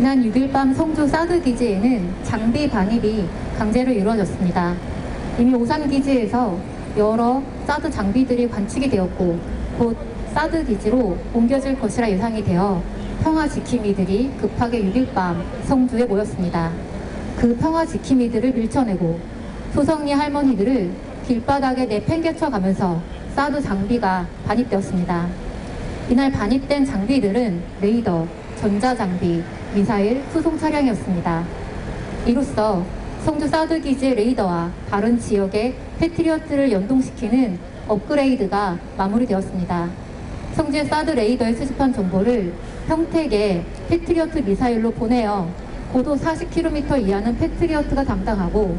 지난 6일 밤 성주 사드 기지에는 장비 반입이 강제로 이루어졌습니다. 이미 오산 기지에서 여러 사드 장비들이 관측이 되었고 곧 사드 기지로 옮겨질 것이라 예상이 되어 평화 지킴이들이 급하게 6일 밤 성주에 모였습니다. 그 평화 지킴이들을 밀쳐내고 소성리 할머니들을 길바닥에 내팽개쳐 가면서 사드 장비가 반입되었습니다. 이날 반입된 장비들은 레이더, 전자장비, 미사일, 수송 차량이었습니다. 이로써 성주 사드 기지의 레이더와 다른 지역의 패트리어트를 연동시키는 업그레이드가 마무리되었습니다. 성주의 사드 레이더에 수집한 정보를 평택의 패트리어트 미사일로 보내어 고도 40km 이하는 패트리어트가 담당하고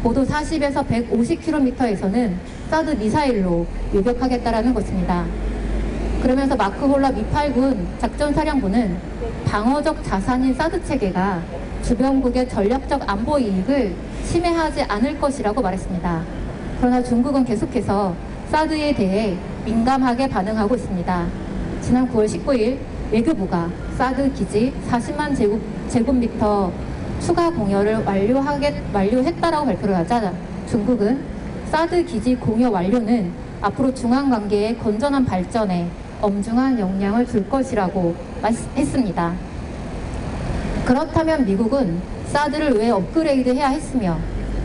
고도 40에서 150km에서는 사드 미사일로 요격하겠다라는 것입니다. 그러면서 마크홀라 미8군 작전사령부는 방어적 자산인 사드 체계가 주변국의 전략적 안보 이익을 침해하지 않을 것이라고 말했습니다. 그러나 중국은 계속해서 사드에 대해 민감하게 반응하고 있습니다. 지난 9월 19일 외교부가 사드 기지 40만 제곱미터 추가 공여를 완료했다라고 발표를 하자 중국은 사드 기지 공여 완료는 앞으로 중앙 관계의 건전한 발전에 엄중한 영향을 줄 것이라고 했습니다. 그렇다면 미국은 사드를 왜 업그레이드해야 했으며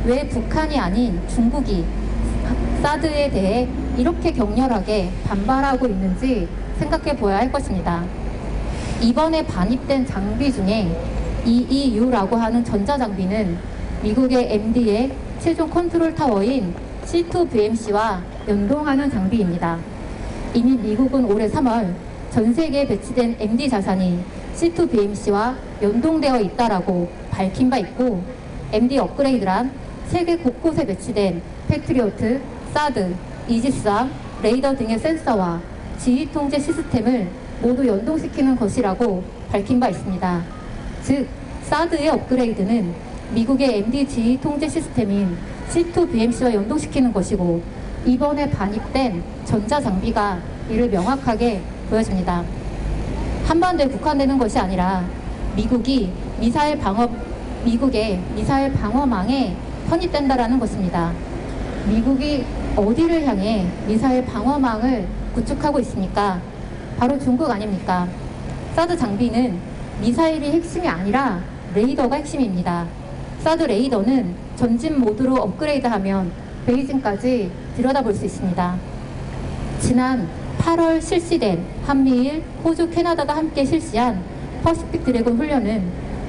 왜 북한이 아닌 중국이 사드에 대해 이렇게 격렬하게 반발하고 있는지 생각해 보아야 할 것입니다. 이번에 반입된 장비 중에 EEU라고 하는 전자장비는 미국의 MD의 최종 컨트롤 타워인 C2BMC와 연동하는 장비입니다. 이미 미국은 올해 3월 전 세계에 배치된 MD 자산이 C2BMC와 연동되어 있다라고 밝힌 바 있고 MD 업그레이드란 세계 곳곳에 배치된 패트리어트, 사드, 이지스함, 레이더 등의 센서와 지휘 통제 시스템을 모두 연동시키는 것이라고 밝힌 바 있습니다. 즉, 사드의 업그레이드는 미국의 MD 지휘 통제 시스템인 C2BMC와 연동시키는 것이고 이번에 반입된 전자장비가 이를 명확하게 보여줍니다. 한반도에 국한되는 것이 아니라 미국의 미사일 방어망에 편입된다라는 것입니다. 미국이 어디를 향해 미사일 방어망을 구축하고 있습니까? 바로 중국 아닙니까? 사드 장비는 미사일이 핵심이 아니라 레이더가 핵심입니다. 사드 레이더는 전진 모드로 업그레이드하면 베이징까지 들여다볼 수 있습니다. 지난 8월 실시된 한미일, 호주, 캐나다가 함께 실시한 퍼시픽 드래곤 훈련은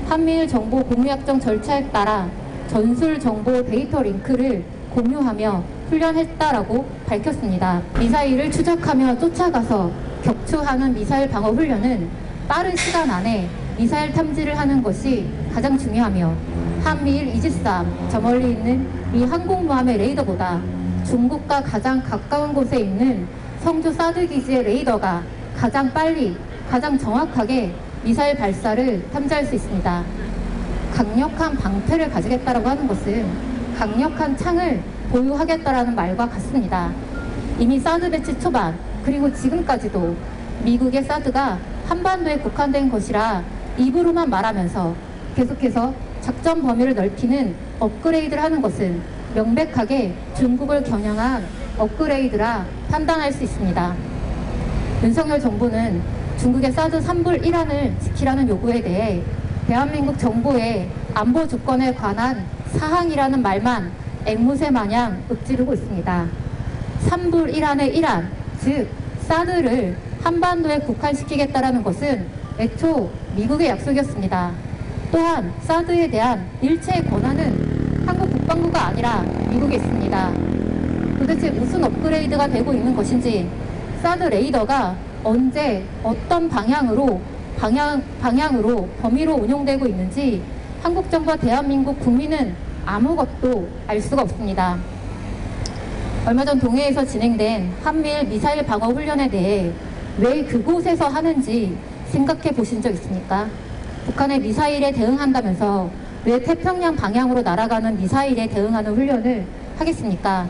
한미일 정보 공유약정 절차에 따라 전술 정보 데이터 링크를 공유하며 훈련했다라고 밝혔습니다. 미사일을 추적하며 쫓아가서 격추하는 미사일 방어 훈련은 빠른 시간 안에 미사일 탐지를 하는 것이 가장 중요하며 한미일 이지스함, 저 멀리 있는 미 항공모함의 레이더보다 중국과 가장 가까운 곳에 있는 성주 사드 기지의 레이더가 가장 빨리, 가장 정확하게 미사일 발사를 탐지할 수 있습니다. 강력한 방패를 가지겠다라고 하는 것은 강력한 창을 보유하겠다라는 말과 같습니다. 이미 사드 배치 초반 그리고 지금까지도 미국의 사드가 한반도에 국한된 것이라 입으로만 말하면서 계속해서 작전 범위를 넓히는 업그레이드를 하는 것은 명백하게 중국을 겨냥한 업그레이드라 판단할 수 있습니다. 윤석열 정부는 중국의 사드 3불 1안을 지키라는 요구에 대해 대한민국 정부의 안보 주권에 관한 사항이라는 말만 앵무새 마냥 읊지르고 있습니다. 3불 1안의 1안, 즉 사드를 한반도에 국한시키겠다라는 것은 애초 미국의 약속이었습니다. 또한 사드에 대한 일체의 권한은 한국 국방부가 아니라 미국에 있습니다. 도대체 무슨 업그레이드가 되고 있는 것인지 사드 레이더가 언제 어떤 방향으로 범위로 운용되고 있는지 한국 정부와 대한민국 국민은 아무것도 알 수가 없습니다. 얼마 전 동해에서 진행된 한미일 미사일 방어 훈련에 대해 왜 그곳에서 하는지 생각해 보신 적 있습니까? 북한의 미사일에 대응한다면서 왜 태평양 방향으로 날아가는 미사일에 대응하는 훈련을 하겠습니까?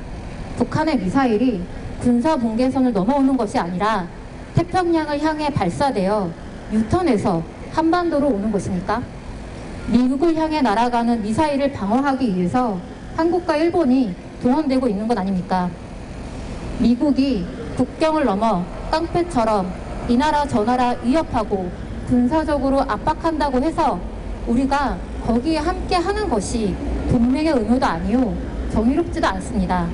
북한의 미사일이 군사 분계선을 넘어오는 것이 아니라 태평양을 향해 발사되어 유턴해서 한반도로 오는 것입니까? 미국을 향해 날아가는 미사일을 방어하기 위해서 한국과 일본이 동원되고 있는 것 아닙니까? 미국이 국경을 넘어 깡패처럼 이 나라 저 나라 위협하고 군사적으로 압박한다고 해서 우리가 거기에 함께 하는 것이 동맹의 의무도 아니요 정의롭지도 않습니다.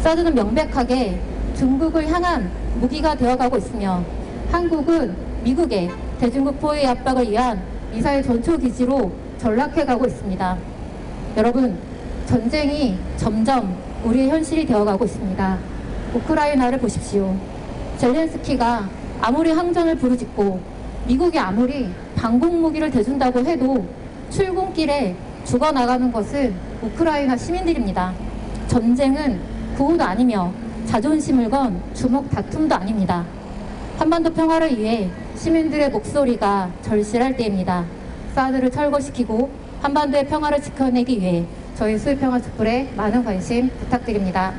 사드는 명백하게 중국을 향한 무기가 되어가고 있으며 한국은 미국의 대중국 포위 압박을 위한 미사일 전초 기지로 전락해가고 있습니다. 여러분, 전쟁이 점점 우리의 현실이 되어가고 있습니다. 우크라이나를 보십시오. 젤렌스키가 아무리 항전을 부르짖고 미국이 아무리 방공 무기를 대준다고 해도 출근길에 죽어나가는 것은 우크라이나 시민들입니다. 전쟁은 구호도 아니며 자존심을 건 주먹 다툼도 아닙니다. 한반도 평화를 위해 시민들의 목소리가 절실할 때입니다. 사드를 철거시키고 한반도의 평화를 지켜내기 위해 저희 수의평화촛불에 많은 관심 부탁드립니다.